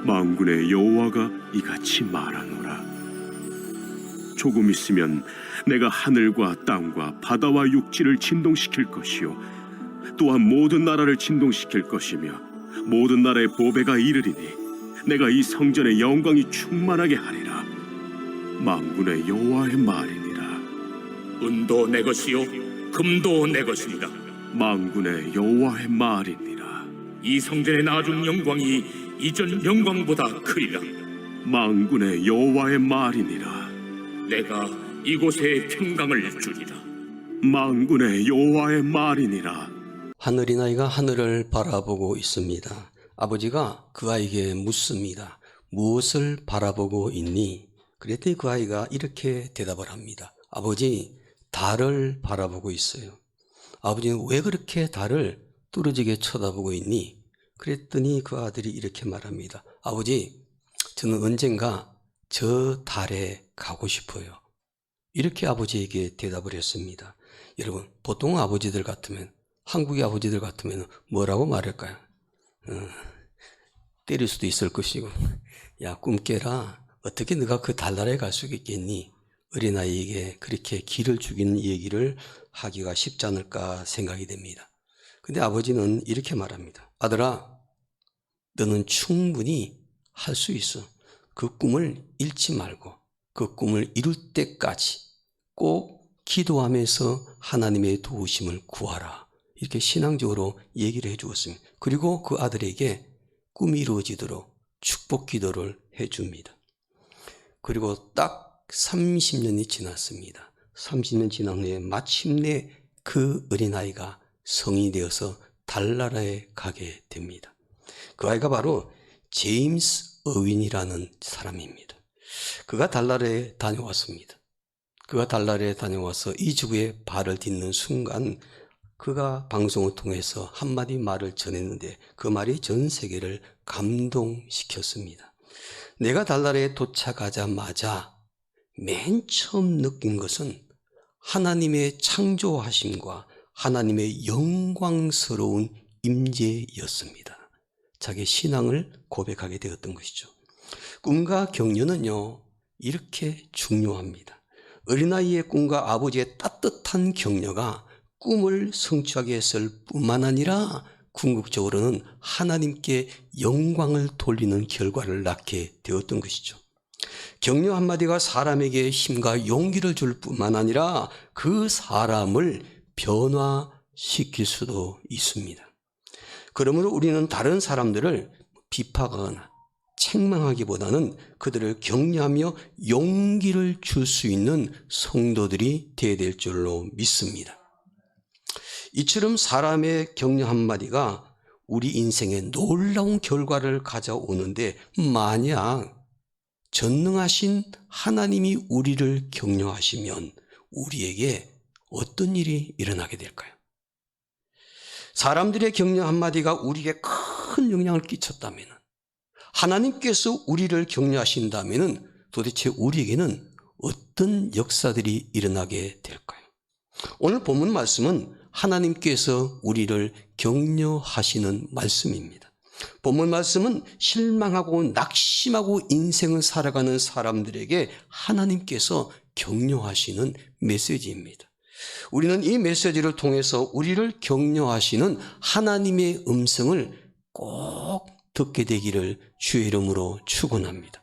만군의 여호와가 이같이 말하노라. 조금 있으면 내가 하늘과 땅과 바다와 육지를 진동시킬 것이요 또한 모든 나라를 진동시킬 것이며 모든 나라의 보배가 이르리니 내가 이 성전의 영광이 충만하게 하리라. 만군의 여호와의 말이니라. 은도 내 것이요 금도 내 것이니라. 만군의 여호와의 말이니라. 이 성전의 나중 영광이 이전 영광보다 크리라. 만군의 여호와의 말이니라. 내가 이곳에 평강을 주리라. 만군의 여호와의 말이니라. 한 어린아이가 하늘을 바라보고 있습니다. 아버지가 그 아이에게 묻습니다. 무엇을 바라보고 있니? 그랬더니 그 아이가 이렇게 대답을 합니다. 아버지, 달을 바라보고 있어요. 아버지는 왜 그렇게 달을 뚫어지게 쳐다보고 있니? 그랬더니 그 아들이 이렇게 말합니다. 아버지, 저는 언젠가 저 달에 가고 싶어요. 이렇게 아버지에게 대답을 했습니다. 여러분, 보통 아버지들 같으면, 한국의 아버지들 같으면 뭐라고 말할까요? 때릴 수도 있을 것이고, 야, 꿈 깨라. 어떻게 네가 그 달나라에 갈 수 있겠니? 어린아이에게 그렇게 기를 죽이는 얘기를 하기가 쉽지 않을까 생각이 됩니다. 근데 아버지는 이렇게 말합니다. 아들아, 너는 충분히 할 수 있어. 그 꿈을 잃지 말고 그 꿈을 이룰 때까지 꼭 기도하면서 하나님의 도우심을 구하라. 이렇게 신앙적으로 얘기를 해주었습니다. 그리고 그 아들에게 꿈이 이루어지도록 축복 기도를 해줍니다. 그리고 딱 30년이 지났습니다. 30년 지난 후에 마침내 그 어린아이가 성인이 되어서 달나라에 가게 됩니다. 그 아이가 바로 제임스 어윈이라는 사람입니다. 그가 달나라에 다녀왔습니다. 그가 달나라에 다녀와서 이 지구에 발을 딛는 순간 그가 방송을 통해서 한마디 말을 전했는데 그 말이 전 세계를 감동시켰습니다. 내가 달나라에 도착하자마자 맨 처음 느낀 것은 하나님의 창조하심과 하나님의 영광스러운 임재였습니다. 자기 신앙을 고백하게 되었던 것이죠. 꿈과 격려는요, 이렇게 중요합니다. 어린아이의 꿈과 아버지의 따뜻한 격려가 꿈을 성취하게 했을 뿐만 아니라 궁극적으로는 하나님께 영광을 돌리는 결과를 낳게 되었던 것이죠. 격려 한마디가 사람에게 힘과 용기를 줄 뿐만 아니라 그 사람을 변화시킬 수도 있습니다. 그러므로 우리는 다른 사람들을 비판하거나 책망하기보다는 그들을 격려하며 용기를 줄 수 있는 성도들이 되어야 될 줄로 믿습니다. 이처럼 사람의 격려 한마디가 우리 인생에 놀라운 결과를 가져오는데 만약 전능하신 하나님이 우리를 격려하시면 우리에게 어떤 일이 일어나게 될까요? 사람들의 격려 한마디가 우리에게 큰 영향을 끼쳤다면, 하나님께서 우리를 격려하신다면 도대체 우리에게는 어떤 역사들이 일어나게 될까요? 오늘 본문 말씀은 하나님께서 우리를 격려하시는 말씀입니다. 본문 말씀은 실망하고 낙심하고 인생을 살아가는 사람들에게 하나님께서 격려하시는 메시지입니다. 우리는 이 메시지를 통해서 우리를 격려하시는 하나님의 음성을 꼭 듣게 되기를 주의 이름으로 축원합니다.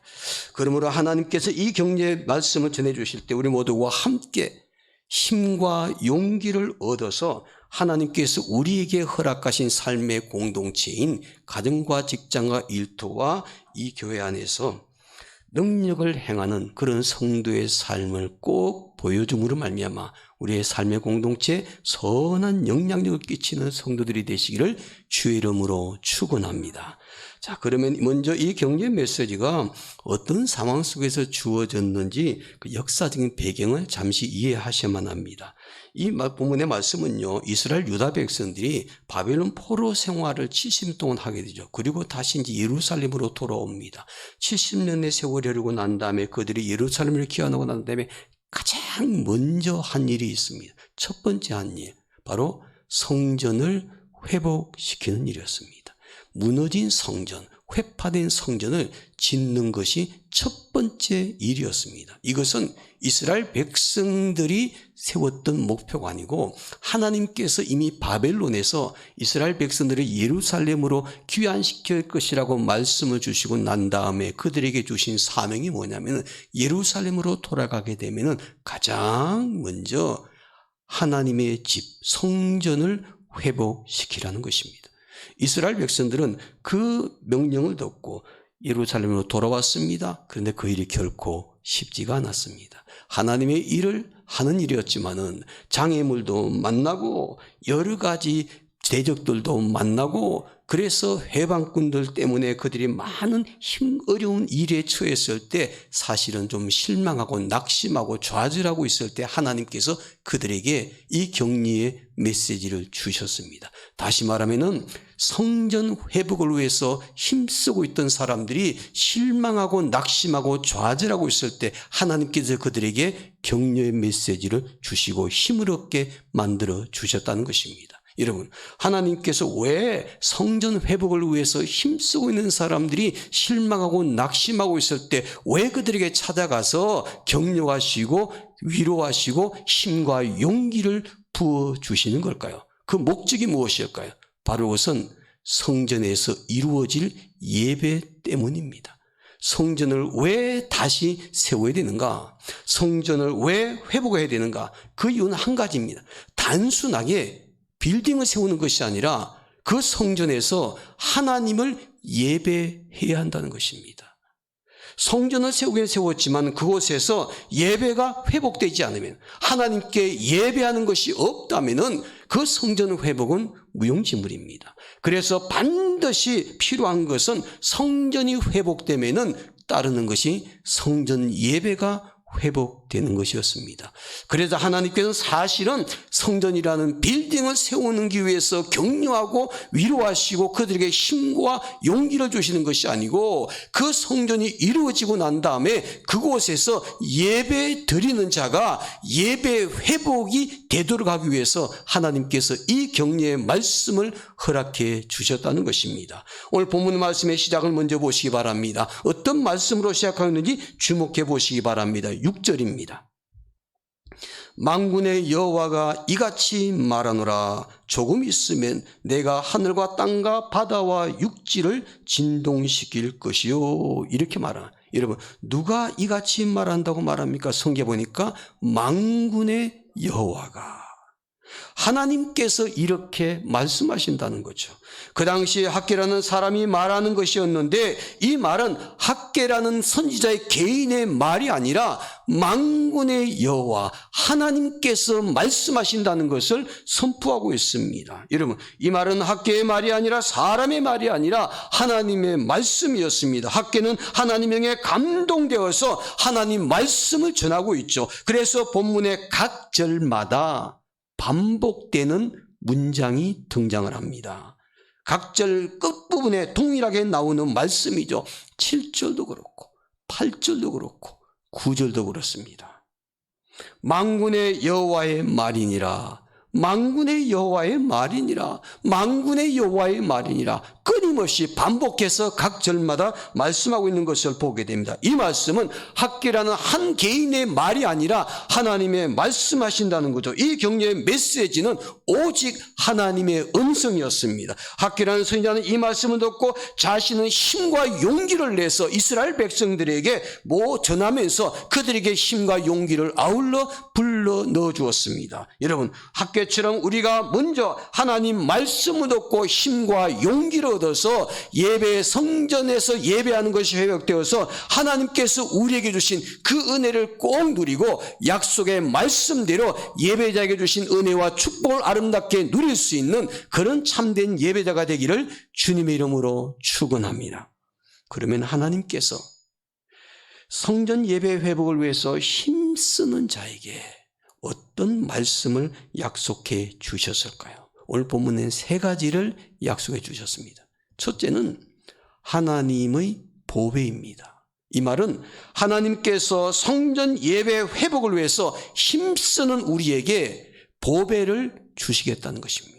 그러므로 하나님께서 이 격려의 말씀을 전해주실 때 우리 모두와 함께 힘과 용기를 얻어서 하나님께서 우리에게 허락하신 삶의 공동체인 가정과 직장과 일터와 이 교회 안에서 능력을 행하는 그런 성도의 삶을 꼭 보여줌으로 말미암아 우리의 삶의 공동체에 선한 영향력을 끼치는 성도들이 되시기를 주의 이름으로 축원합니다. 자, 그러면 먼저 이 격려 메시지가 어떤 상황 속에서 주어졌는지 그 역사적인 배경을 잠시 이해하셔야만 합니다. 이 본문의 말씀은요, 이스라엘 유다 백성들이 바벨론 포로 생활을 70년 동안 하게 되죠. 그리고 다시 이제 예루살렘으로 돌아옵니다. 70년의 세월이 흐르고 난 다음에 그들이 예루살렘을 귀환하고 난 다음에 가장 먼저 한 일이 있습니다. 첫 번째 한 일, 바로 성전을 회복시키는 일이었습니다. 무너진 성전, 회파된 성전을 짓는 것이 첫 번째 일이었습니다. 이것은 이스라엘 백성들이 세웠던 목표가 아니고 하나님께서 이미 바벨론에서 이스라엘 백성들을 예루살렘으로 귀환시킬 것이라고 말씀을 주시고 난 다음에 그들에게 주신 사명이 뭐냐면 예루살렘으로 돌아가게 되면 가장 먼저 하나님의 집, 성전을 회복시키라는 것입니다. 이스라엘 백성들은 그 명령을 듣고 예루살렘으로 돌아왔습니다. 그런데 그 일이 결코 쉽지가 않았습니다. 하나님의 일을 하는 일이었지만은 장애물도 만나고 여러 가지 대적들도 만나고 그래서 해방꾼들 때문에 그들이 많은 어려운 일에 처했을 때 사실은 좀 실망하고 낙심하고 좌절하고 있을 때 하나님께서 그들에게 이 격리의 메시지를 주셨습니다. 다시 말하면은 성전 회복을 위해서 힘쓰고 있던 사람들이 실망하고 낙심하고 좌절하고 있을 때 하나님께서 그들에게 격려의 메시지를 주시고 힘을 얻게 만들어 주셨다는 것입니다. 여러분, 하나님께서 왜 성전 회복을 위해서 힘쓰고 있는 사람들이 실망하고 낙심하고 있을 때 왜 그들에게 찾아가서 격려하시고 위로하시고 힘과 용기를 부어주시는 걸까요? 그 목적이 무엇일까요? 바로 그것은 성전에서 이루어질 예배 때문입니다. 성전을 왜 다시 세워야 되는가? 성전을 왜 회복해야 되는가? 그 이유는 한 가지입니다. 단순하게 빌딩을 세우는 것이 아니라 그 성전에서 하나님을 예배해야 한다는 것입니다. 성전을 세우긴 세웠지만 그곳에서 예배가 회복되지 않으면 하나님께 예배하는 것이 없다면 그 성전 회복은 무용지물입니다. 그래서 반드시 필요한 것은 성전이 회복되면 따르는 것이 성전 예배가 회복되는 것이었습니다. 그래서 하나님께서는 사실은 성전이라는 빌딩을 세우기 위해서 격려하고 위로하시고 그들에게 힘과 용기를 주시는 것이 아니고 그 성전이 이루어지고 난 다음에 그곳에서 예배 드리는 자가 예배 회복이 되도록 하기 위해서 하나님께서 이 격려의 말씀을 허락해 주셨다는 것입니다. 오늘 본문 말씀의 시작을 먼저 보시기 바랍니다. 어떤 말씀으로 시작하였는지 주목해 보시기 바랍니다. 6절입니다. 만군의 여호와가 이같이 말하노라. 조금 있으면 내가 하늘과 땅과 바다와 육지를 진동시킬 것이요. 이렇게 말하라. 여러분, 누가 이같이 말한다고 말합니까? 성경에 보니까 만군의 여호와가, 하나님께서 이렇게 말씀하신다는 거죠. 그 당시 학개라는 사람이 말하는 것이었는데 이 말은 학개라는 선지자의 개인의 말이 아니라 만군의 여호와 하나님께서 말씀하신다는 것을 선포하고 있습니다. 여러분, 이 말은 학개의 말이 아니라 사람의 말이 아니라 하나님의 말씀이었습니다. 학개는 하나님에 감동되어서 하나님 말씀을 전하고 있죠. 그래서 본문의 각 절마다 반복되는 문장이 등장을 합니다. 각 절 끝부분에 동일하게 나오는 말씀이죠. 7절도 그렇고 8절도 그렇고 9절도 그렇습니다. 만군의 여호와의 말이니라, 만군의 여호와의 말이니라, 만군의 여호와의 말이니라, 끊임없이 반복해서 각 절마다 말씀하고 있는 것을 보게 됩니다. 이 말씀은 학개라는 한 개인의 말이 아니라 하나님의 말씀하신다는 거죠. 이 격려의 메시지는 오직 하나님의 음성이었습니다. 학개라는 선지자는 이 말씀을 듣고 자신은 힘과 용기를 내서 이스라엘 백성들에게 전하면서 그들에게 힘과 용기를 아울러 불러 넣어 주었습니다. 여러분, 학개처럼 우리가 먼저 하나님 말씀을 듣고 힘과 용기를 얻어서 예배 성전에서 예배하는 것이 회복되어서 하나님께서 우리에게 주신 그 은혜를 꼭 누리고 약속의 말씀대로 예배자에게 주신 은혜와 축복을 아름답게 누릴 수 있는 그런 참된 예배자가 되기를 주님의 이름으로 축원합니다. 그러면 하나님께서 성전 예배 회복을 위해서 힘쓰는 자에게 어떤 말씀을 약속해 주셨을까요? 오늘 본문엔 3가지를 약속해 주셨습니다. 첫째는 하나님의 보배입니다. 이 말은 하나님께서 성전 예배 회복을 위해서 힘쓰는 우리에게 보배를 주시겠다는 것입니다.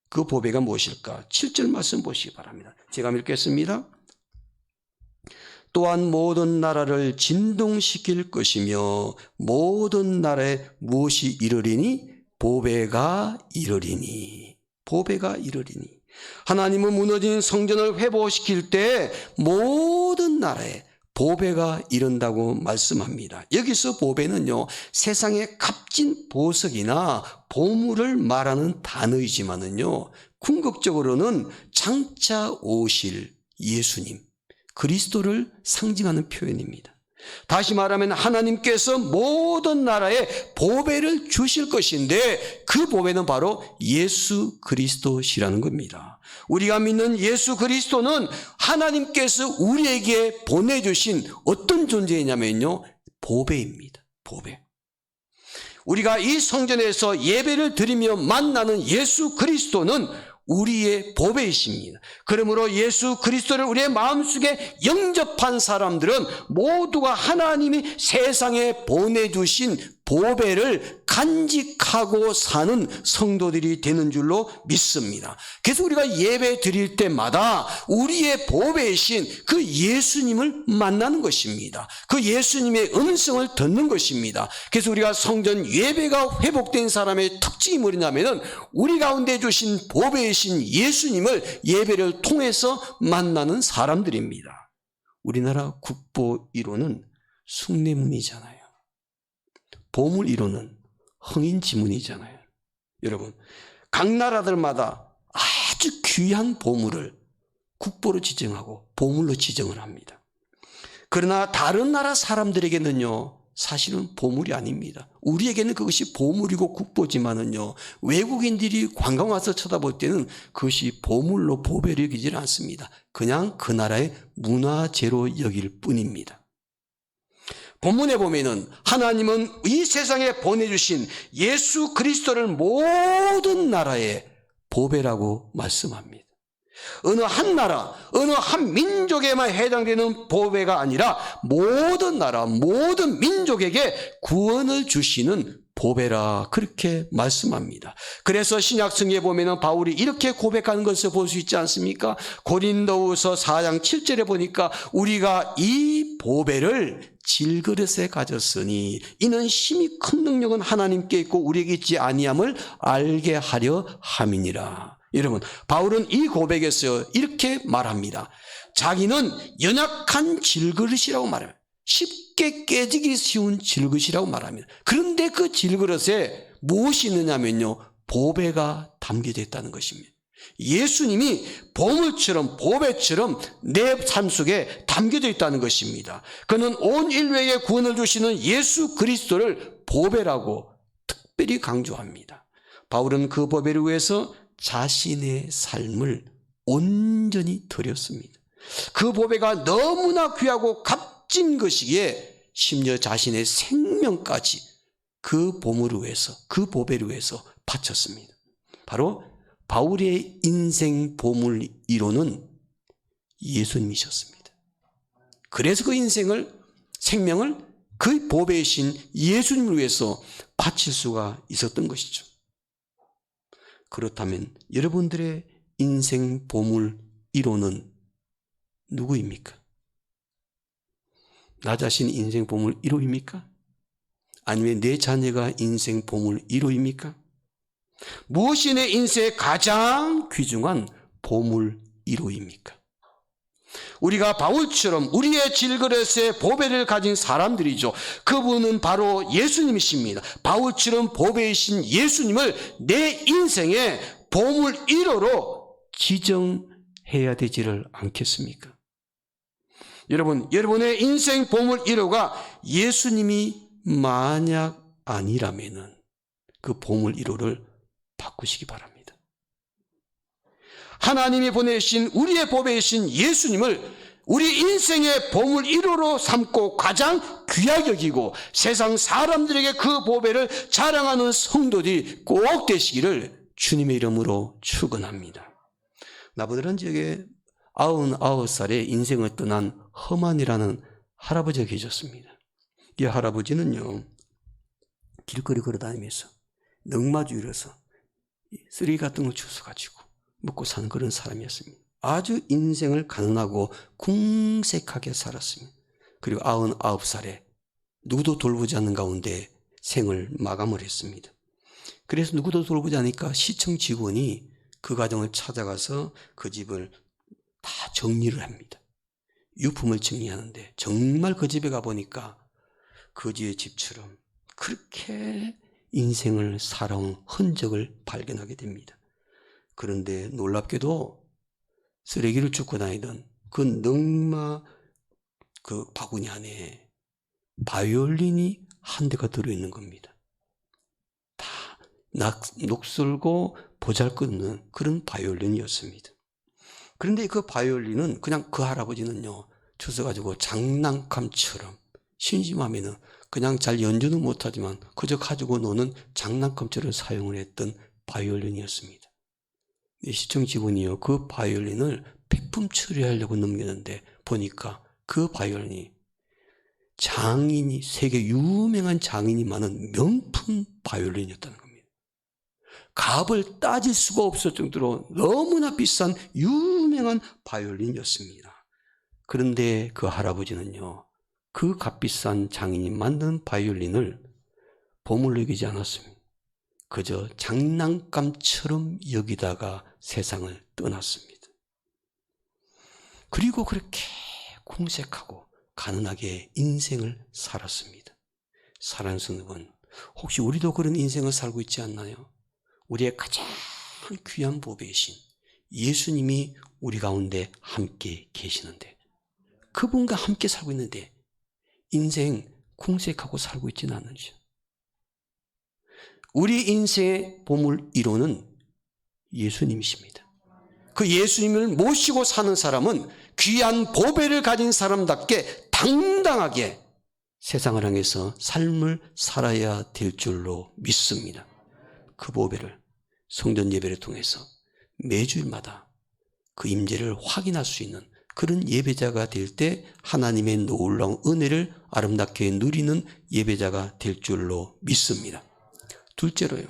그 보배가 무엇일까? 7절 말씀 보시기 바랍니다. 제가 읽겠습니다. 또한 모든 나라를 진동시킬 것이며 모든 나라에 무엇이 이르리니? 보배가 이르리니. 보배가 이르리니. 하나님은 무너진 성전을 회복시킬 때 모든 나라에 보배가 이른다고 말씀합니다. 여기서 보배는요, 세상의 값진 보석이나 보물을 말하는 단어이지만은요, 궁극적으로는 장차 오실 예수님, 그리스도를 상징하는 표현입니다. 다시 말하면 하나님께서 모든 나라에 보배를 주실 것인데 그 보배는 바로 예수 그리스도시라는 겁니다. 우리가 믿는 예수 그리스도는 하나님께서 우리에게 보내주신 어떤 존재이냐면요, 보배입니다. 보배. 우리가 이 성전에서 예배를 드리며 만나는 예수 그리스도는 우리의 보배이십니다. 그러므로 예수 그리스도를 우리의 마음속에 영접한 사람들은 모두가 하나님이 세상에 보내주신 보배를 간직하고 사는 성도들이 되는 줄로 믿습니다. 그래서 우리가 예배 드릴 때마다 우리의 보배이신 그 예수님을 만나는 것입니다. 그 예수님의 음성을 듣는 것입니다. 그래서 우리가 성전 예배가 회복된 사람의 특징이 뭐냐면은 우리 가운데 주신 보배이신 예수님을 예배를 통해서 만나는 사람들입니다. 우리나라 국보 1호는 숭례문이잖아요. 보물 1호는 흥인지문이잖아요. 여러분, 각 나라들마다 아주 귀한 보물을 국보로 지정하고 보물로 지정을 합니다. 그러나 다른 나라 사람들에게는요, 사실은 보물이 아닙니다. 우리에게는 그것이 보물이고 국보지만은요, 외국인들이 관광 와서 쳐다볼 때는 그것이 보물로 보배를 여기질 않습니다. 그냥 그 나라의 문화재로 여길 뿐입니다. 본문에 보면은 하나님은 이 세상에 보내주신 예수 그리스도를 모든 나라의 보배라고 말씀합니다. 어느 한 나라, 어느 한 민족에만 해당되는 보배가 아니라 모든 나라, 모든 민족에게 구원을 주시는 보배라, 그렇게 말씀합니다. 그래서 신약성경에 보면은 바울이 이렇게 고백하는 것을 볼 수 있지 않습니까? 고린도후서 4장 7절에 보니까 우리가 이 보배를 질그릇에 가졌으니 이는 심히 큰 능력은 하나님께 있고 우리에게 있지 아니함을 알게 하려 함이니라. 여러분, 바울은 이 고백에서 이렇게 말합니다. 자기는 연약한 질그릇이라고 말합니다. 쉽게 깨지기 쉬운 질그릇이라고 말합니다. 그런데 그 질그릇에 무엇이 있느냐면요, 보배가 담겨져 있다는 것입니다. 예수님이 보물처럼 보배처럼 내 삶 속에 담겨져 있다는 것입니다. 그는 온 인류에게 구원을 주시는 예수 그리스도를 보배라고 특별히 강조합니다. 바울은 그 보배를 위해서 자신의 삶을 온전히 드렸습니다. 그 보배가 너무나 귀하고 값진 것이기에 심지어 자신의 생명까지 그 보물을 위해서, 그 보배를 위해서 바쳤습니다. 바로 바울의 인생 보물 1호는 예수님이셨습니다. 그래서 그 인생을, 생명을 그 보배이신 예수님을 위해서 바칠 수가 있었던 것이죠. 그렇다면 여러분들의 인생 보물 1호는 누구입니까? 나 자신 인생 보물 1호입니까? 아니면 내 자녀가 인생 보물 1호입니까? 무엇이 내 인생의 가장 귀중한 보물 1호입니까? 우리가 바울처럼 우리의 질그릇에 보배를 가진 사람들이죠. 그분은 바로 예수님이십니다. 바울처럼 보배이신 예수님을 내 인생의 보물 1호로 지정해야 되지를 않겠습니까? 여러분, 여러분의 인생 보물 1호가 예수님이 만약 아니라면은 그 보물 1호를 바꾸시기 바랍니다. 하나님이 보내신 우리의 보배이신 예수님을 우리 인생의 보물 1호로 삼고 가장 귀하게 여기고 세상 사람들에게 그 보배를 자랑하는 성도들이 꼭 되시기를 주님의 이름으로 축원합니다. 나부다란 지역에 99살에 인생을 떠난 허만이라는 할아버지가 계셨습니다. 이 할아버지는요, 길거리 걸어다니면서 넉마주일해서 쓰레기 같은 걸 주워가지고 먹고 사는 그런 사람이었습니다. 아주 인생을 가난하고 궁색하게 살았습니다. 그리고 99살에 누구도 돌보지 않는 가운데 생을 마감을 했습니다. 그래서 누구도 돌보지 않으니까 시청 직원이 그 가정을 찾아가서 그 집을 다 정리를 합니다. 유품을 정리하는데 정말 그 집에 가보니까 거지의 집처럼 그렇게 인생을 살아온 흔적을 발견하게 됩니다. 그런데 놀랍게도 쓰레기를 줍고 다니던 그 넝마 그 바구니 안에 바이올린이 한 대가 들어있는 겁니다. 다 녹슬고 보잘것없는 그런 바이올린이었습니다. 그런데 그 바이올린은 그냥 그 할아버지는요, 주워가지고 장난감처럼 심심하면은 그냥 잘 연주는 못하지만 그저 가지고 노는 장난감처럼 사용을 했던 바이올린이었습니다. 시청 직원이요, 그 바이올린을 폐품 처리하려고 넘겼는데 보니까 그 바이올린이 장인이, 세계 유명한 장인이 많은 명품 바이올린이었다는 겁니다. 값을 따질 수가 없을 정도로 너무나 비싼 유명한 바이올린이었습니다. 그런데 그 할아버지는요, 그 값비싼 장인이 만든 바이올린을 보물로 여기지 않았습니다. 그저 장난감처럼 여기다가 세상을 떠났습니다. 그리고 그렇게 궁색하고 가난하게 인생을 살았습니다. 사랑하는 성도분, 혹시 우리도 그런 인생을 살고 있지 않나요? 우리의 가장 귀한 보배이신 예수님이 우리 가운데 함께 계시는데, 그분과 함께 살고 있는데 인생 궁색하고 살고 있지는 않으죠. 우리 인생의 보물 1호는 예수님이십니다. 그 예수님을 모시고 사는 사람은 귀한 보배를 가진 사람답게 당당하게 세상을 향해서 삶을 살아야 될 줄로 믿습니다. 그 보배를 성전 예배를 통해서 매주일마다 그 임재를 확인할 수 있는 그런 예배자가 될 때 하나님의 놀라운 은혜를 아름답게 누리는 예배자가 될 줄로 믿습니다. 둘째로요,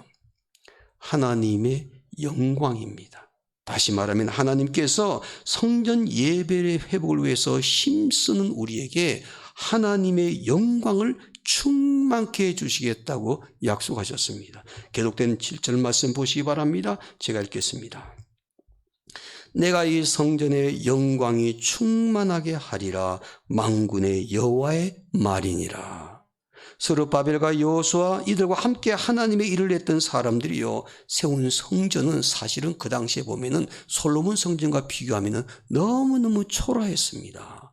하나님의 영광입니다. 다시 말하면 하나님께서 성전 예배의 회복을 위해서 힘쓰는 우리에게 하나님의 영광을 충만케 해주시겠다고 약속하셨습니다. 계속된 7절 말씀 보시기 바랍니다. 제가 읽겠습니다. 내가 이 성전의 영광이 충만하게 하리라. 만군의 여호와의 말이니라. 스룹바벨과 여호수아 이들과 함께 하나님의 일을 했던 사람들이요, 세운 성전은 사실은 그 당시에 보면은 솔로몬 성전과 비교하면은 너무너무 초라했습니다.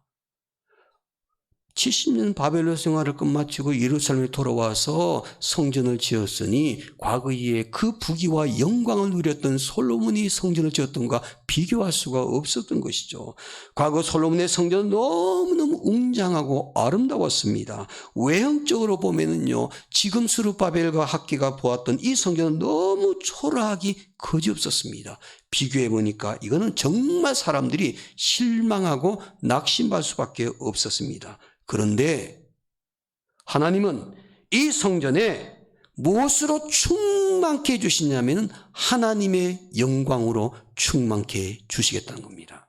70년 바벨론 생활을 끝마치고 예루살렘에 돌아와서 성전을 지었으니 과거에 그 부귀와 영광을 누렸던 솔로몬이 성전을 지었던가 비교할 수가 없었던 것이죠. 과거 솔로몬의 성전은 너무너무 웅장하고 아름다웠습니다. 외형적으로 보면은요, 지금 스룹바벨과 학기가 보았던 이 성전은 너무 초라하기 그지없었습니다. 비교해 보니까 이거는 정말 사람들이 실망하고 낙심할 수밖에 없었습니다. 그런데 하나님은 이 성전에 무엇으로 충만케 해주시냐면 하나님의 영광으로 충만케 해주시겠다는 겁니다.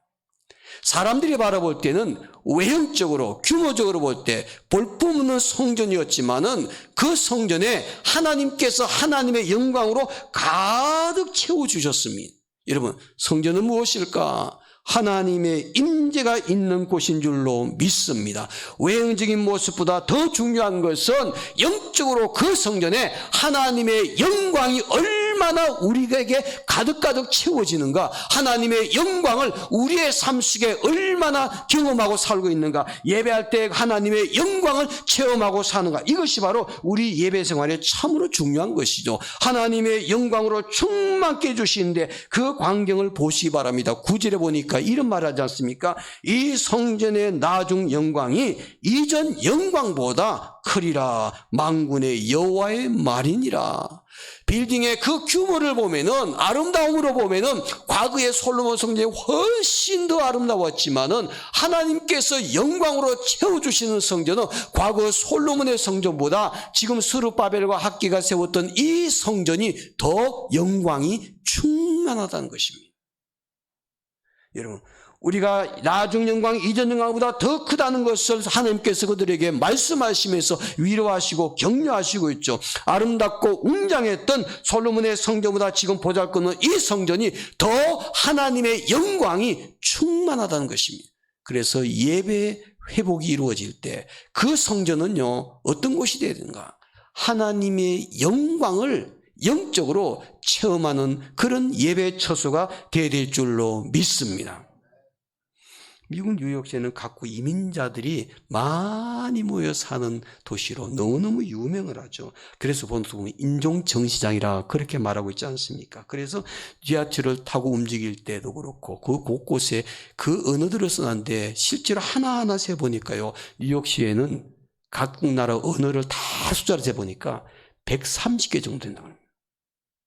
사람들이 바라볼 때는 외형적으로 규모적으로 볼 때 볼품없는 성전이었지만은 그 성전에 하나님께서 하나님의 영광으로 가득 채워주셨습니다. 여러분, 성전은 무엇일까? 하나님의 임재가 있는 곳인 줄로 믿습니다. 외형적인 모습보다 더 중요한 것은 영적으로 그 성전에 하나님의 영광이 얼마나 우리에게 가득가득 채워지는가, 하나님의 영광을 우리의 삶 속에 얼마나 경험하고 살고 있는가, 예배할 때 하나님의 영광을 체험하고 사는가, 이것이 바로 우리 예배 생활에 참으로 중요한 것이죠. 하나님의 영광으로 충만케 해주시는데 그 광경을 보시기 바랍니다. 9절에 보니까 이런 말 하지 않습니까? 이 성전의 나중 영광이 이전 영광보다 크리라. 만군의 여호와의 말이니라. 빌딩의 그 규모를 보면은, 아름다움으로 보면은 과거의 솔로몬 성전이 훨씬 더 아름다웠지만은 하나님께서 영광으로 채워주시는 성전은 과거 솔로몬의 성전보다 지금 스룹바벨과 학기가 세웠던 이 성전이 더 영광이 충만하다는 것입니다. 여러분, 우리가 나중 영광, 이전 영광보다 더 크다는 것을 하나님께서 그들에게 말씀하시면서 위로하시고 격려하시고 있죠. 아름답고 웅장했던 솔로몬의 성전보다 지금 보잘것없는 이 성전이 더 하나님의 영광이 충만하다는 것입니다. 그래서 예배 회복이 이루어질 때 그 성전은요, 어떤 곳이 되어야 되는가? 하나님의 영광을 영적으로 체험하는 그런 예배 처소가 되어야 될 줄로 믿습니다. 미국 뉴욕시에는 각국 이민자들이 많이 모여 사는 도시로 너무너무 유명을 하죠. 그래서 보면 인종정시장이라 그렇게 말하고 있지 않습니까? 그래서 지하철을 타고 움직일 때도 그렇고 그 곳곳에 그 언어들을 써놨는데 실제로 하나하나 세보니까요, 뉴욕시에는 각국 나라 언어를 다 숫자로 세보니까 130개 정도 된다고 합니다.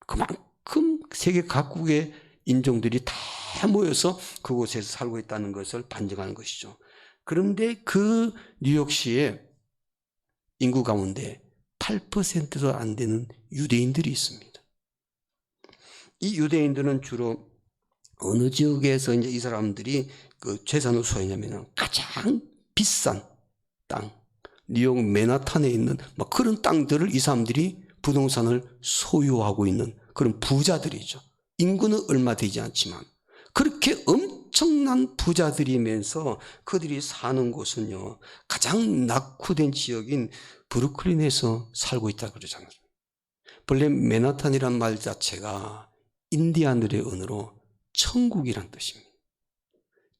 그만큼 세계 각국의 인종들이 다 모여서 그곳에서 살고 있다는 것을 반증하는 것이죠. 그런데 그 뉴욕시의 인구 가운데 8%도 안 되는 유대인들이 있습니다. 이 유대인들은 주로 어느 지역에서 이제 이 사람들이 그 재산을 소유하냐면 가장 비싼 땅, 뉴욕 맨하탄에 있는 막 그런 땅들을 이 사람들이 부동산을 소유하고 있는 그런 부자들이죠. 인구는 얼마 되지 않지만 그렇게 엄청난 부자들이면서 그들이 사는 곳은요, 가장 낙후된 지역인 브루클린에서 살고 있다고 그러잖아요. 본래 맨하탄이란 말 자체가 인디안들의 언어로 천국이란 뜻입니다.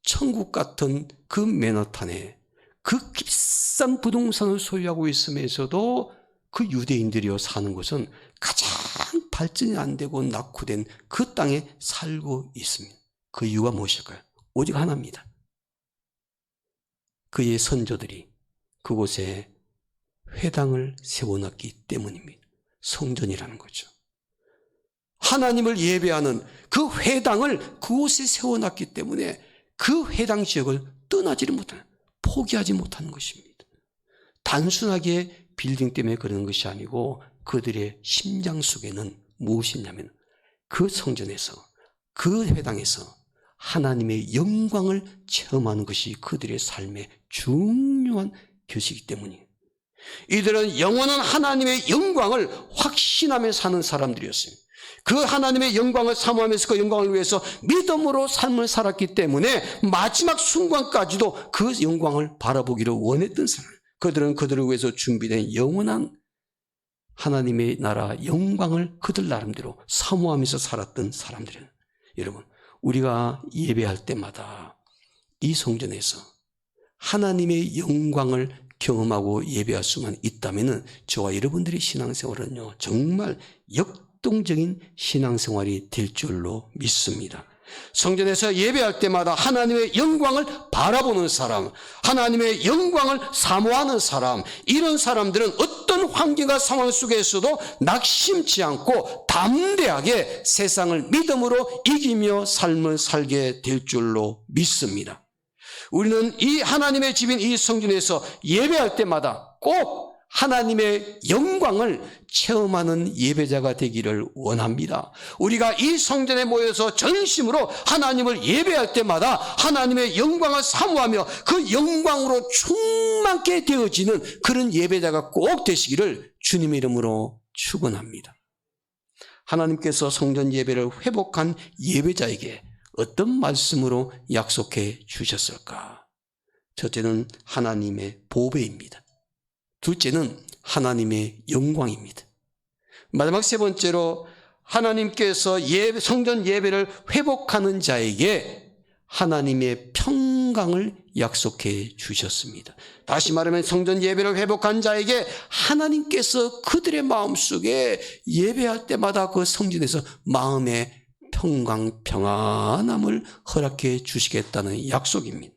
천국 같은 그 맨하탄에 그 비싼 부동산을 소유하고 있으면서도 그 유대인들이 사는 곳은 가장 발전이 안 되고 낙후된 그 땅에 살고 있습니다. 그 이유가 무엇일까요? 오직 하나입니다. 그의 선조들이 그곳에 회당을 세워놨기 때문입니다. 성전이라는 거죠. 하나님을 예배하는 그 회당을 그곳에 세워놨기 때문에 그 회당 지역을 떠나지를 못하는, 포기하지 못하는 것입니다. 단순하게 빌딩 때문에 그러는 것이 아니고 그들의 심장 속에는 무엇이냐면 그 성전에서, 그 회당에서 하나님의 영광을 체험하는 것이 그들의 삶의 중요한 것이기 때문이에요. 이들은 영원한 하나님의 영광을 확신하며 사는 사람들이었습니다. 그 하나님의 영광을 사모하면서 그 영광을 위해서 믿음으로 삶을 살았기 때문에 마지막 순간까지도 그 영광을 바라보기를 원했던 사람, 그들은 그들을 위해서 준비된 영원한 하나님의 나라 영광을 그들 나름대로 사모하면서 살았던 사람들이에요. 여러분, 우리가 예배할 때마다 이 성전에서 하나님의 영광을 경험하고 예배할 수만 있다면 저와 여러분들의 신앙생활은요, 정말 역동적인 신앙생활이 될 줄로 믿습니다. 성전에서 예배할 때마다 하나님의 영광을 바라보는 사람, 하나님의 영광을 사모하는 사람, 이런 사람들은 어떤 환경과 상황 속에서도 낙심치 않고 담대하게 세상을 믿음으로 이기며 삶을 살게 될 줄로 믿습니다. 우리는 이 하나님의 집인 이 성전에서 예배할 때마다 꼭 하나님의 영광을 체험하는 예배자가 되기를 원합니다. 우리가 이 성전에 모여서 전심으로 하나님을 예배할 때마다 하나님의 영광을 사모하며 그 영광으로 충만케 되어지는 그런 예배자가 꼭 되시기를 주님의 이름으로 축원합니다. 하나님께서 성전 예배를 회복한 예배자에게 어떤 말씀으로 약속해 주셨을까? 첫째는 하나님의 보배입니다. 둘째는 하나님의 영광입니다. 마지막 세 번째로 하나님께서 성전 예배를 회복하는 자에게 하나님의 평강을 약속해 주셨습니다. 다시 말하면 성전 예배를 회복한 자에게 하나님께서 그들의 마음속에 예배할 때마다 그 성전에서 마음의 평강, 평안함을 허락해 주시겠다는 약속입니다.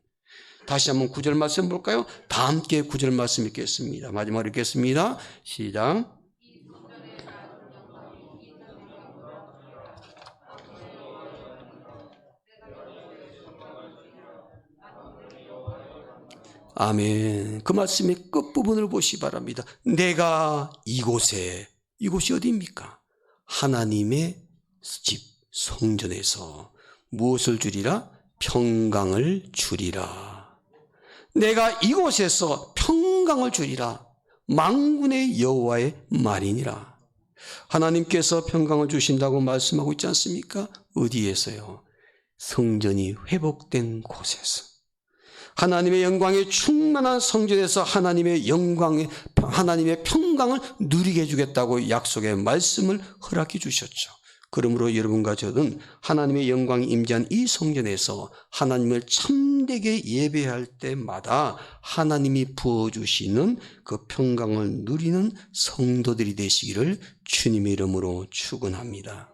다시 한번 9절 말씀 볼까요? 다 함께 9절 말씀 읽겠습니다. 마지막으로 읽겠습니다. 시작. 아멘. 그 말씀의 끝부분을 보시기 바랍니다. 내가 이곳이 어디입니까? 하나님의 집, 성전에서 무엇을 주리라? 평강을 주리라. 내가 이곳에서 평강을 주리라. 만군의 여호와의 말이니라. 하나님께서 평강을 주신다고 말씀하고 있지 않습니까? 어디에서요? 성전이 회복된 곳에서. 하나님의 영광에 충만한 성전에서 하나님의 평강을 누리게 해주겠다고 약속의 말씀을 허락해 주셨죠. 그러므로 여러분과 저는 하나님의 영광이 임재한 이 성전에서 하나님을 참되게 예배할 때마다 하나님이 부어주시는 그 평강을 누리는 성도들이 되시기를 주님의 이름으로 축원합니다.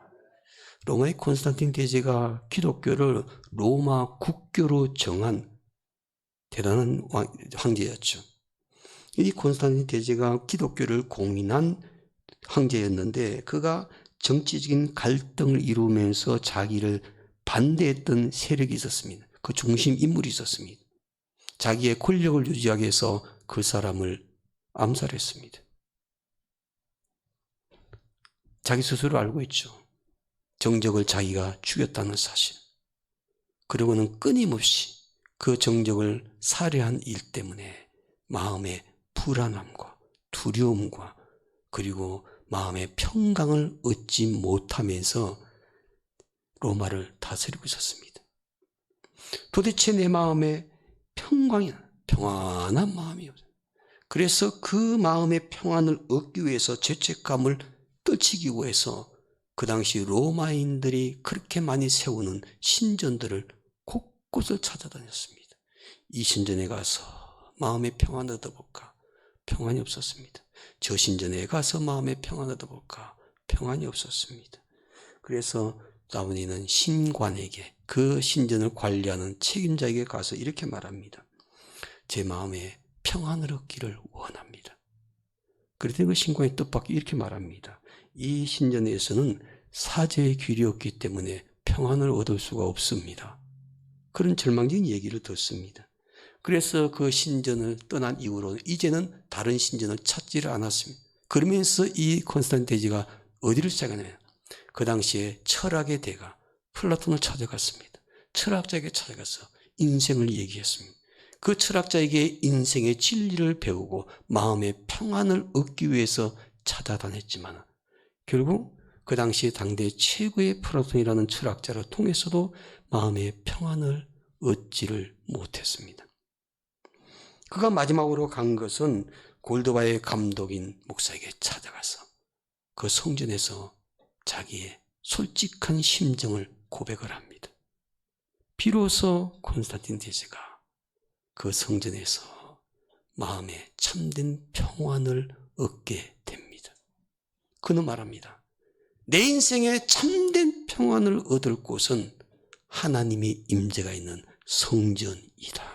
로마의 콘스탄틴 대제가 기독교를 로마 국교로 정한 대단한 황제였죠. 이 콘스탄틴 대제가 기독교를 공인한 황제였는데 그가 정치적인 갈등을 이루면서 자기를 반대했던 세력이 있었습니다. 그 중심 인물이 있었습니다. 자기의 권력을 유지하기 위해서 그 사람을 암살했습니다. 자기 스스로 알고 있죠. 정적을 자기가 죽였다는 사실. 그리고는 끊임없이 그 정적을 살해한 일 때문에 마음의 불안함과 두려움과 그리고 마음의 평강을 얻지 못하면서 로마를 다스리고 있었습니다. 도대체 내 마음에 평안한 마음이 없어요. 그래서 그 마음의 평안을 얻기 위해서 죄책감을 떨치기 위해서 그 당시 로마인들이 그렇게 많이 세우는 신전들을 곳곳을 찾아다녔습니다. 이 신전에 가서 마음의 평안을 얻어볼까? 평안이 없었습니다. 저 신전에 가서 마음의 평안을 얻어볼까? 평안이 없었습니다. 그래서 다윈은 신관에게, 그 신전을 관리하는 책임자에게 가서 이렇게 말합니다. 제 마음에 평안을 얻기를 원합니다. 그랬더니 그 신관이 뜻밖의 이렇게 말합니다. 이 신전에서는 사제의 길이 없기 때문에 평안을 얻을 수가 없습니다. 그런 절망적인 얘기를 듣습니다. 그래서 그 신전을 떠난 이후로 이제는 다른 신전을 찾지를 않았습니다. 그러면서 이 콘스탄틴 대제가 어디를 시작하냐면 그 당시에 철학의 대가 플라톤을 찾아갔습니다. 철학자에게 찾아가서 인생을 얘기했습니다. 그 철학자에게 인생의 진리를 배우고 마음의 평안을 얻기 위해서 찾아다녔지만 결국 그 당시 당대 최고의 플라톤이라는 철학자를 통해서도 마음의 평안을 얻지를 못했습니다. 그가 마지막으로 간 것은 골도바의 감독인 목사에게 찾아가서 그 성전에서 자기의 솔직한 심정을 고백을 합니다. 비로소 콘스탄틴 대제가 그 성전에서 마음에 참된 평안을 얻게 됩니다. 그는 말합니다. 내 인생에 참된 평안을 얻을 곳은 하나님의 임재가 있는 성전이다.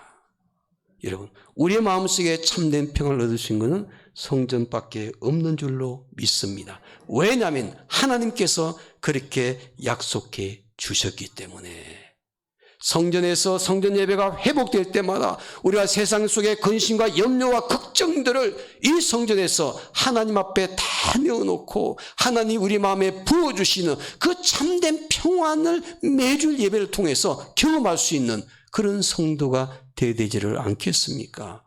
여러분, 우리의 마음속에 참된 평안을 얻을 수 있는 것은 성전밖에 없는 줄로 믿습니다. 왜냐하면 하나님께서 그렇게 약속해 주셨기 때문에. 성전에서 성전 예배가 회복될 때마다 우리가 세상 속의 근심과 염려와 걱정들을 이 성전에서 하나님 앞에 다 내어놓고 하나님 우리 마음에 부어주시는 그 참된 평안을 매주 예배를 통해서 경험할 수 있는 그런 성도가 되지를 않겠습니까?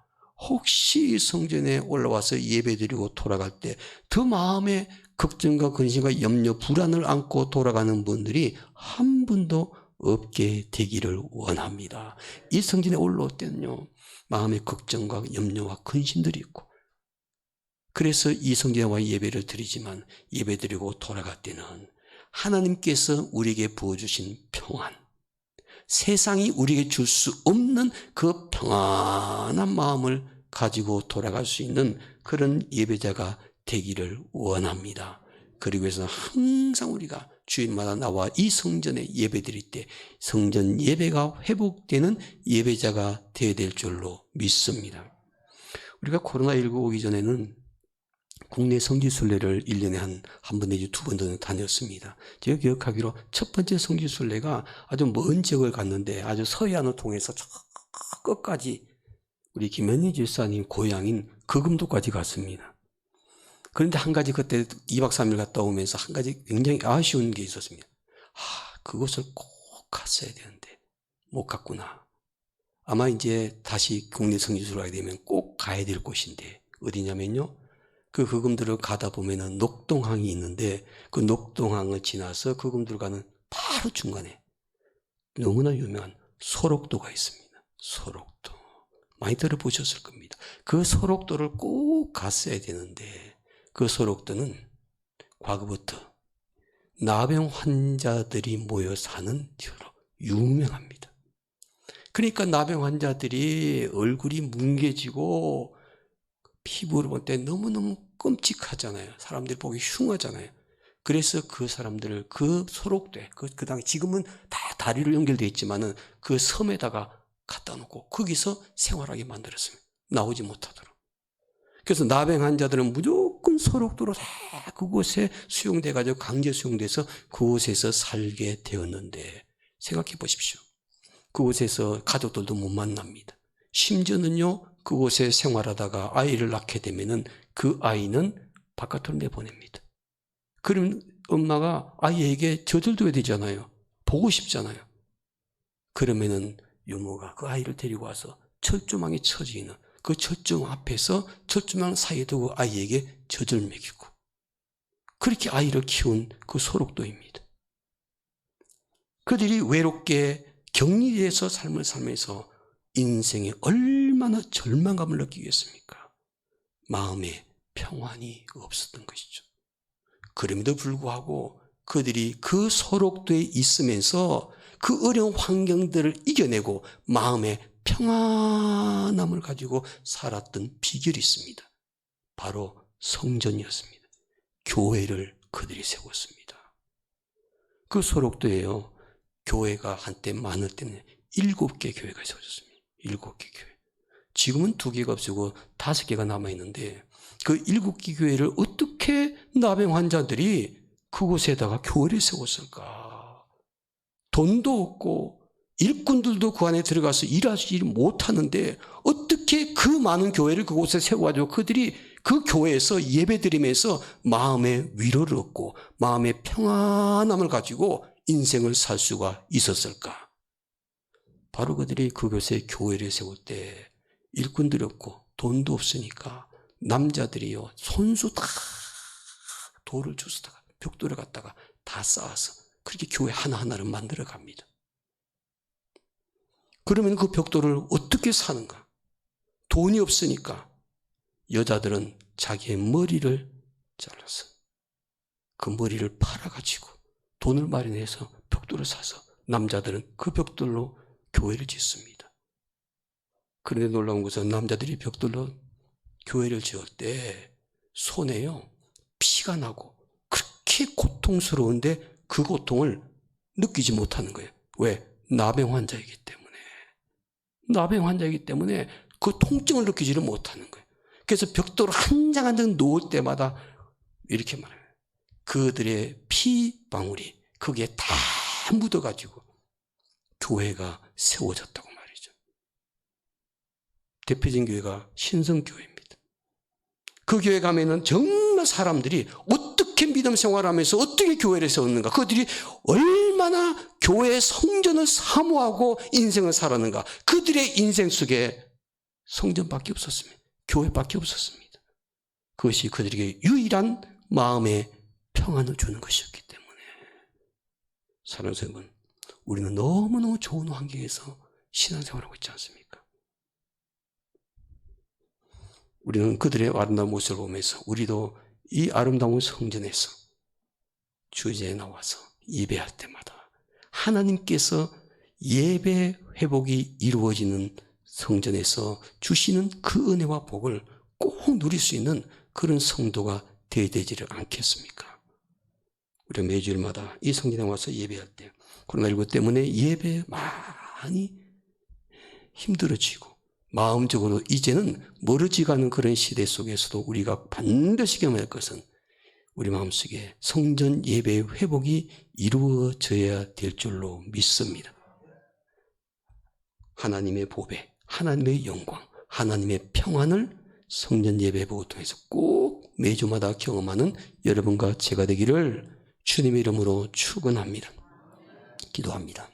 혹시 성전에 올라와서 예배드리고 돌아갈 때 더 마음에 걱정과 근심과 염려, 불안을 안고 돌아가는 분들이 한 분도 없게 되기를 원합니다. 이 성전에 올라올 때는요, 마음의 걱정과 염려와 근심들이 있고, 그래서 이 성전에 와 예배를 드리지만 예배드리고 돌아갈 때는 하나님께서 우리에게 부어주신 평안, 세상이 우리에게 줄 수 없는 그 평안한 마음을 가지고 돌아갈 수 있는 그런 예배자가 되기를 원합니다. 그리고 해서 항상 우리가 주일마다 나와 이 성전에 예배드릴 때 성전 예배가 회복되는 예배자가 되어야 될 줄로 믿습니다. 우리가 코로나19 오기 전에는 국내 성지순례를 1년에 한 번 내지 2번 정도 다녔습니다. 제가 기억하기로 첫 번째 성지순례가 아주 먼 지역을 갔는데 아주 서해안을 통해서 저 끝까지 우리 김현희 집사님 고향인 거금도까지 갔습니다. 그런데 한 가지 그때 2박 3일 갔다 오면서 한 가지 굉장히 아쉬운 게 있었습니다. 그곳을 꼭 갔어야 되는데 못 갔구나. 아마 이제 다시 국내 성지순례 하게 되면 꼭 가야 될 곳인데 어디냐면요. 그 그금들을 가다 보면은 녹동항이 있는데 그 녹동항을 지나서 그금들 가는 바로 중간에 너무나 유명한 소록도가 있습니다. 소록도. 많이 들어보셨을 겁니다. 그 소록도를 꼭 갔어야 되는데 그 소록도는 과거부터 나병 환자들이 모여 사는 지역으로 유명합니다. 그러니까 나병 환자들이 얼굴이 뭉개지고 피부를 볼 때 너무너무 끔찍하잖아요. 사람들이 보기 흉하잖아요. 그래서 그 사람들을 그 소록도에 그 당시 지금은 다 다리로 연결되어 있지만은 그 섬에다가 갖다 놓고 거기서 생활하게 만들었습니다. 나오지 못하도록. 그래서 나병 환자들은 무조건 소록도로 다 그곳에 수용돼 가지고 강제 수용돼서 그곳에서 살게 되었는데 생각해 보십시오. 그곳에서 가족들도 못 만납니다. 심지어는요, 그곳에 생활하다가 아이를 낳게 되면은 그 아이는 바깥으로 내보냅니다. 그럼 엄마가 아이에게 젖을 되잖아요. 보고 싶잖아요. 그러면은 유모가 그 아이를 데리고 와서 철조망에 처져 있는 그 철조망 앞에서 철조망 사이에 두고 아이에게 젖을 먹이고 그렇게 아이를 키운 그 소록도입니다. 그들이 외롭게 격리돼서 삶을 살면서 인생에 얼마나 절망감을 느끼겠습니까? 마음에 평안이 없었던 것이죠. 그럼에도 불구하고 그들이 그 소록도에 있으면서 그 어려운 환경들을 이겨내고 마음에 평안함을 가지고 살았던 비결이 있습니다. 바로 성전이었습니다. 교회를 그들이 세웠습니다. 그 소록도에요. 교회가 한때 많을 때는 7개 교회가 세워졌습니다. 7개 교회. 지금은 2개가 없어지고 5개가 남아있는데 그 7개 교회를 어떻게 나병 환자들이 그곳에다가 교회를 세웠을까? 돈도 없고 일꾼들도 그 안에 들어가서 일하지 못하는데 어떻게 그 많은 교회를 그곳에 세워가지고 그들이 그 교회에서 예배드리면서 마음의 위로를 얻고 마음의 평안함을 가지고 인생을 살 수가 있었을까? 바로 그들이 그곳에 교회를 세울 때 일꾼들이 없고 돈도 없으니까 남자들이요 손수 다 돌을 주스다가 벽돌을 갖다가 다 쌓아서 그렇게 교회 하나하나를 만들어 갑니다. 그러면 그 벽돌을 어떻게 사는가? 돈이 없으니까 여자들은 자기의 머리를 잘라서 그 머리를 팔아가지고 돈을 마련해서 벽돌을 사서 남자들은 그 벽돌로 교회를 짓습니다. 그런데 놀라운 것은 남자들이 벽돌로 교회를 지을 때 손에요 피가 나고 그렇게 고통스러운데 그 고통을 느끼지 못하는 거예요. 왜? 나병 환자이기 때문에. 나병 환자이기 때문에 그 통증을 느끼지를 못하는 거예요. 그래서 벽돌을 한 장 한 장 놓을 때마다 이렇게 말해요. 그들의 피방울이 거기에 다 묻어가지고 교회가 세워졌다고 말이죠. 대표적인 교회가 신성교회입니다. 그 교회 가면은 정말 사람들이 어떻게 믿음 생활하면서 어떻게 교회를 세웠는가, 그들이 얼마나 교회의 성전을 사모하고 인생을 살았는가. 그들의 인생 속에 성전밖에 없었습니다. 교회밖에 없었습니다. 그것이 그들에게 유일한 마음의 평안을 주는 것이었기 때문에 사랑하는 여러분, 우리는 너무너무 좋은 환경에서 신앙생활하고 있지 않습니까? 우리는 그들의 아름다운 모습을 보면서 우리도 이 아름다운 성전에서 주제에 나와서 예배할 때마다 하나님께서 예배 회복이 이루어지는 성전에서 주시는 그 은혜와 복을 꼭 누릴 수 있는 그런 성도가 되지를 않겠습니까? 우리가 매주일마다 이 성전에 와서 예배할 때 코로나19 때문에 예배 많이 힘들어지고 마음적으로 이제는 멀어지가는 그런 시대 속에서도 우리가 반드시 경험해야 할 것은 우리 마음속에 성전 예배의 회복이 이루어져야 될 줄로 믿습니다. 하나님의 보배, 하나님의 영광, 하나님의 평안을 성전 예배 회복을 통해서 꼭 매주마다 경험하는 여러분과 제가 되기를 주님의 이름으로 축원합니다. 기도합니다.